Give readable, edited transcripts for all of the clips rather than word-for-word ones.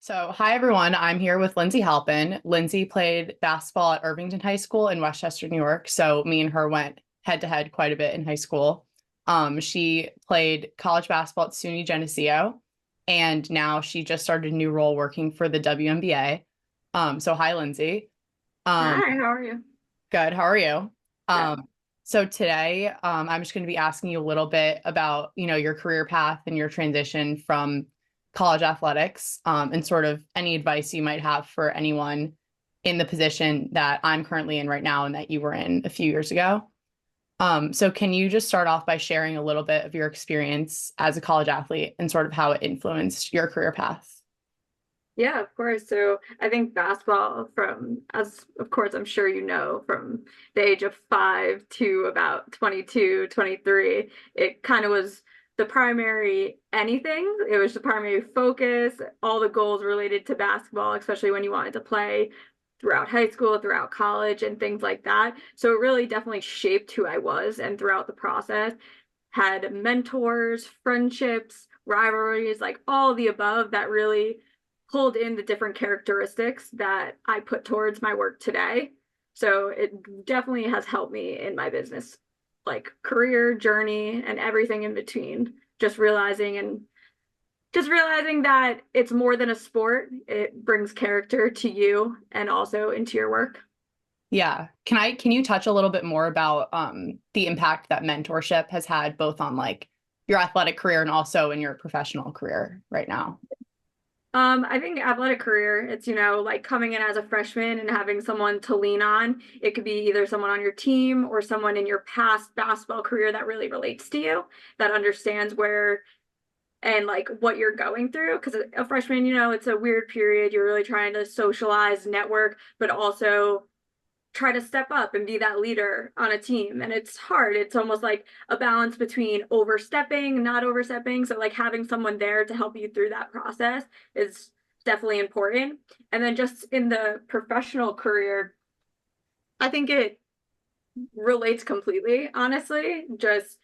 So, hi everyone. I'm here with Lindsay Halpin. Lindsay played basketball at Irvington High School in Westchester, New York. So, me and her went head to head quite a bit in high school. She played college basketball at SUNY Geneseo, and now she just started a new role working for the WNBA. So, hi, Lindsay. Um, Hi, how are you? Good. How are you? Good. Um, so today, I'm just going to be asking you a little bit about, your career path and your transition from college athletics, and sort of any advice you might have for anyone in the position that I'm currently in right now and that you were in a few years ago. So can you just start off by sharing a little bit of your experience as a college athlete and sort of how it influenced your career path? Yeah, of course. So I think basketball from, as of course, I'm sure you know, from the age of 5 to about 22, 23, it kind of was the primary anything. It was the primary focus, all the goals related to basketball, especially when you wanted to play throughout high school, throughout college, and things like that. So it really definitely shaped who I was. And throughout the process, had mentors, friendships, rivalries, like all the above that really pulled in the different characteristics that I put towards my work today. So it definitely has helped me in my business, like career journey and everything in between. Just realizing that it's more than a sport. It brings character to you and also into your work. Yeah. Can you touch a little bit more about the impact that mentorship has had both on like your athletic career and also in your professional career right now? I think athletic career, it's, like coming in as a freshman and having someone to lean on. It could be either someone on your team or someone in your past basketball career that really relates to you, that understands where and like what you're going through. Because a freshman, it's a weird period. You're really trying to socialize, network, but also try to step up and be that leader on a team. And it's hard. It's almost like a balance between overstepping, not overstepping. So like having someone there to help you through that process is definitely important. And then just in the professional career, I think it relates completely, honestly. Just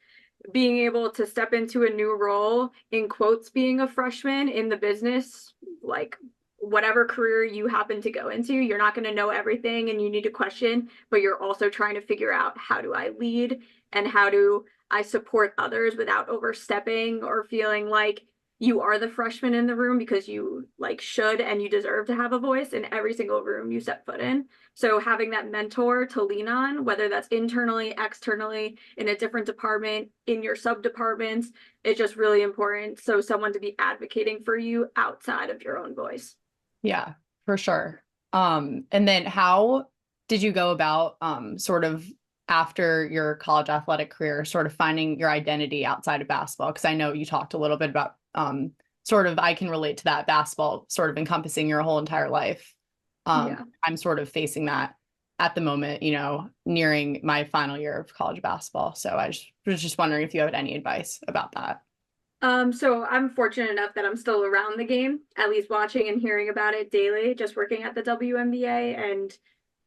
being able to step into a new role, in quotes, being a freshman in the business, like whatever career you happen to go into, you're not going to know everything and you need to question, but you're also trying to figure out, how do I lead and how do I support others without overstepping or feeling like you are the freshman in the room, because you like should and you deserve to have a voice in every single room you set foot in. So having that mentor to lean on, whether that's internally, externally, in a different department, in your sub departments, is just really important. So someone to be advocating for you outside of your own voice. Yeah, for sure. And then how did you go about sort of after your college athletic career, sort of finding your identity outside of basketball? Because I know you talked a little bit about sort of I can relate to that basketball sort of encompassing your whole entire life. Yeah. I'm sort of facing that at the moment, nearing my final year of college basketball. So I was just wondering if you had any advice about that. So I'm fortunate enough that I'm still around the game, at least watching and hearing about it daily, just working at the WNBA and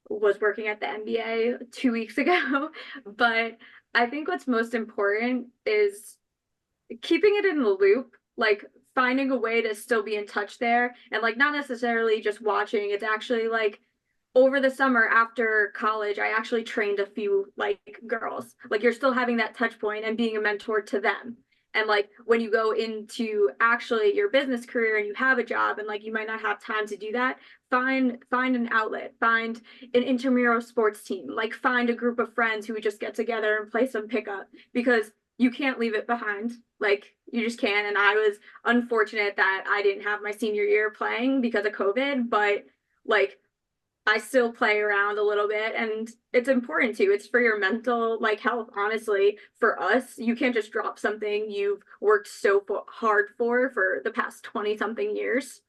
was working at the NBA 2 weeks ago. But I think what's most important is keeping it in the loop, like finding a way to still be in touch there and like not necessarily just watching. It's actually like over the summer after college, I actually trained a few like girls. Like you're still having that touch point and being a mentor to them. And like when you go into actually your business career and you have a job and like you might not have time to do that, find an outlet, find an intramural sports team, like find a group of friends who would just get together and play some pickup, because you can't leave it behind. Like you just can't. And I was unfortunate that I didn't have my senior year playing because of COVID, but like I still play around a little bit, and it's important to. It's for your mental like health, honestly. For us, you can't just drop something you've worked so hard for the past 20 something years.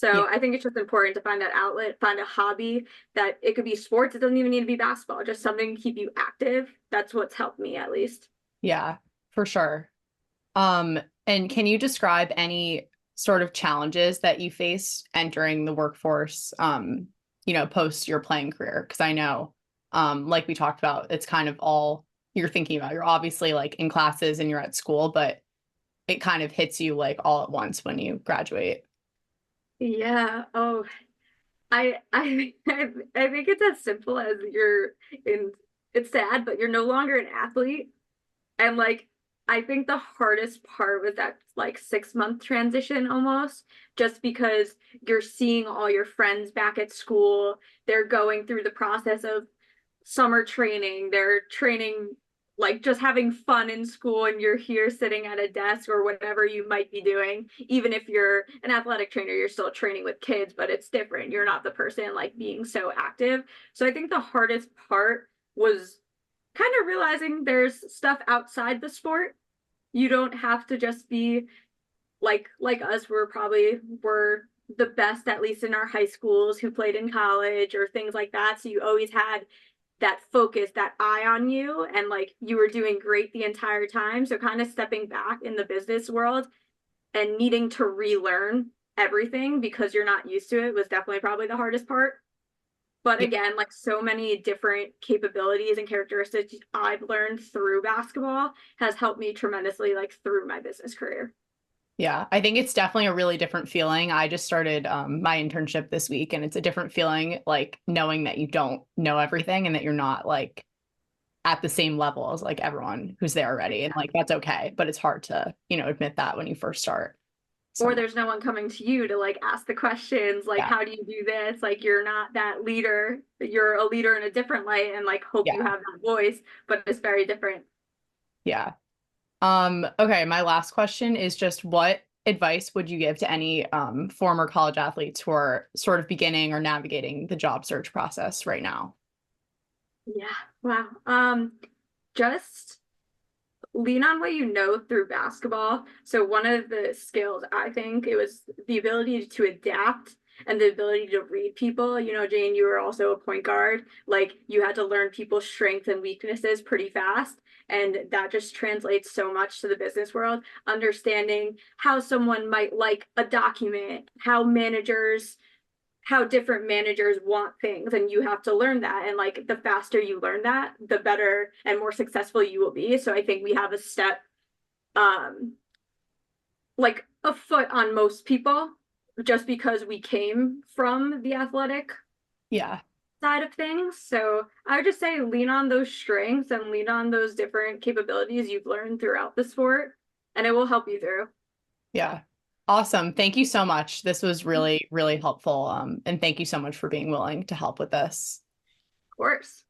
Yeah. So I think it's just important to find that outlet, find a hobby. That it could be sports. It doesn't even need to be basketball, just something to keep you active. That's what's helped me at least. Yeah, for sure. And can you describe any sort of challenges that you face entering the workforce, post your playing career? Because I know, like we talked about, it's kind of all you're thinking about. You're obviously like in classes and you're at school, but it kind of hits you like all at once when you graduate. Yeah. Oh, I think it's as simple as you're in, it's sad, but you're no longer an athlete. And like, I think the hardest part was that like 6 month transition almost, just because you're seeing all your friends back at school. They're going through the process of summer training. They're training, like just having fun in school, and you're here sitting at a desk or whatever you might be doing. Even if you're an athletic trainer, you're still training with kids, but it's different. You're not the person like being so active. So I think the hardest part was kind of realizing there's stuff outside the sport. You don't have to just be like us. Were the best, at least in our high schools, who played in college or things like that. So you always had that focus, that eye on you, and like you were doing great the entire time. So kind of stepping back in the business world and needing to relearn everything because you're not used to it was definitely probably the hardest part. But again, like so many different capabilities and characteristics I've learned through basketball has helped me tremendously, like through my business career. Yeah, I think it's definitely a really different feeling. I just started my internship this week, and it's a different feeling, like knowing that you don't know everything and that you're not like at the same level as like everyone who's there already. And like that's okay, but it's hard to, admit that when you first start Or somewhere. there's no one coming to you to like ask the questions, like, Yeah. how do you do this? Like, you're not that leader. You're a leader in a different light and like hope you Yeah. have that voice, but it's very different. Yeah. Okay, my last question is just what advice would you give to any former college athletes who are sort of beginning or navigating the job search process right now? Yeah. Wow. Just lean on what you know through basketball. So one of the skills, I think it was the ability to adapt and the ability to read people. You know, Jane, you were also a point guard. Like you had to learn people's strengths and weaknesses pretty fast. And that just translates so much to the business world. Understanding how someone might like a document, how different managers want things, and you have to learn that, and like the faster you learn that, the better and more successful you will be. So I think we have a step, um like a foot on most people, just because we came from the athletic Yeah. side of things. So I would just say lean on those strengths and lean on those different capabilities you've learned throughout the sport, and it will help you through. Yeah. Awesome. Thank you so much. This was really, really helpful. And thank you so much for being willing to help with this. Of course.